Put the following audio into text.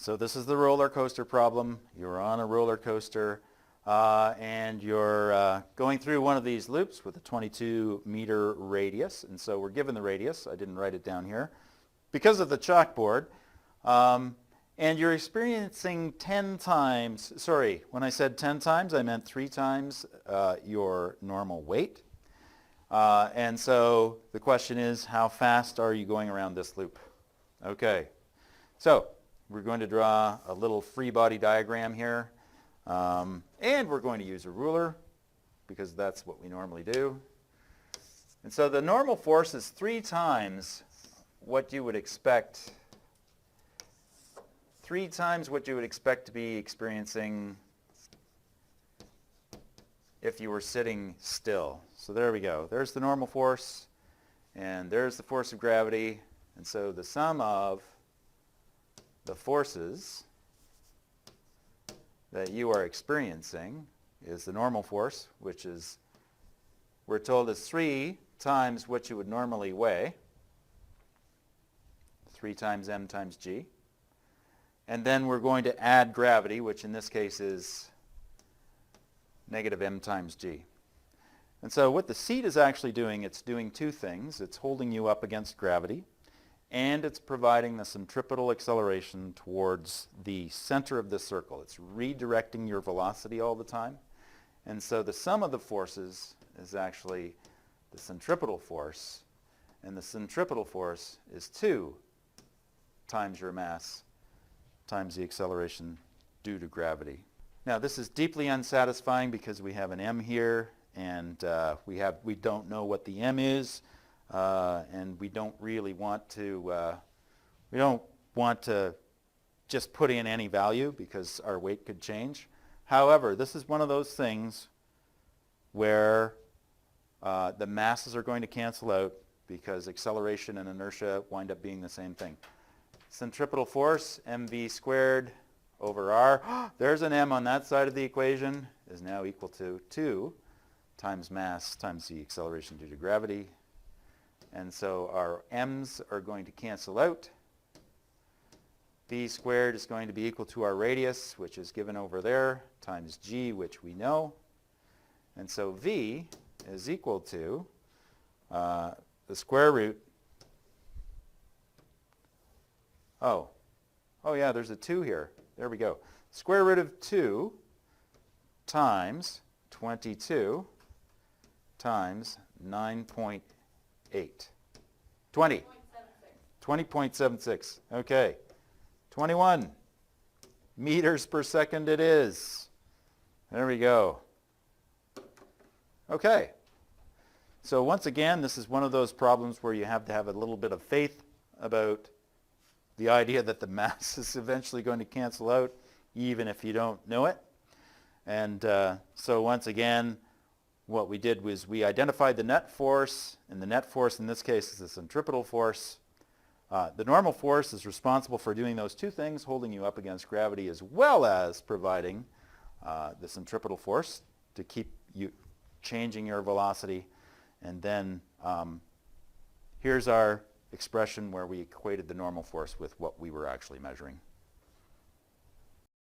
So this is the roller coaster problem. You're on a roller coaster and you're going through one of these loops with a 22-meter radius. And so we're given the radius. I didn't write it down here because of the chalkboard. And you're experiencing 10 times, sorry, when I said 10 times, I meant 3 times your normal weight. And so the question is, how fast are you going around this loop? Okay, so we're going to draw a little free body diagram here. And we're going to use a ruler because that's what we normally do. And so the normal force is 3 times what you would expect. 3 times what you would expect to be experiencing if you were sitting still. So there we go. There's the normal force, and there's the force of gravity. And so the sum of the forces that you are experiencing is the normal force, which is, we're told, is 3 times what you would normally weigh, 3 times m times g. And then we're going to add gravity, which in this case is negative m times g. And so what the seat is actually doing, it's doing 2 things. It's holding you up against gravity, and it's providing the centripetal acceleration towards the center of the circle. It's redirecting your velocity all the time. And so the sum of the forces is actually the centripetal force, and the centripetal force is 2 times your mass times the acceleration due to gravity. Now this is deeply unsatisfying because we have an m here, and we don't know what the m is, and we don't really want to just put in any value because our weight could change. However, this is one of those things where the masses are going to cancel out because acceleration and inertia wind up being the same thing. Centripetal force, mv squared over r, there's an m on that side of the equation, is now equal to 2 times mass times the acceleration due to gravity. And so our m's are going to cancel out. V squared is going to be equal to our radius, which is given over there, times g, which we know. And so v is equal to the square root. Oh yeah, there's a 2 here. There we go. Square root of 2 times 22 times 9.8. 20. 20.76. Okay. 21 meters per second it is. There we go. Okay. So once again, this is one of those problems where you have to have a little bit of faith about the idea that the mass is eventually going to cancel out even if you don't know it. And so once again, what we did was we identified the net force, and the net force in this case is the centripetal force. The normal force is responsible for doing those 2 things, holding you up against gravity as well as providing the centripetal force to keep you changing your velocity. And then here's our expression where we equated the normal force with what we were actually measuring.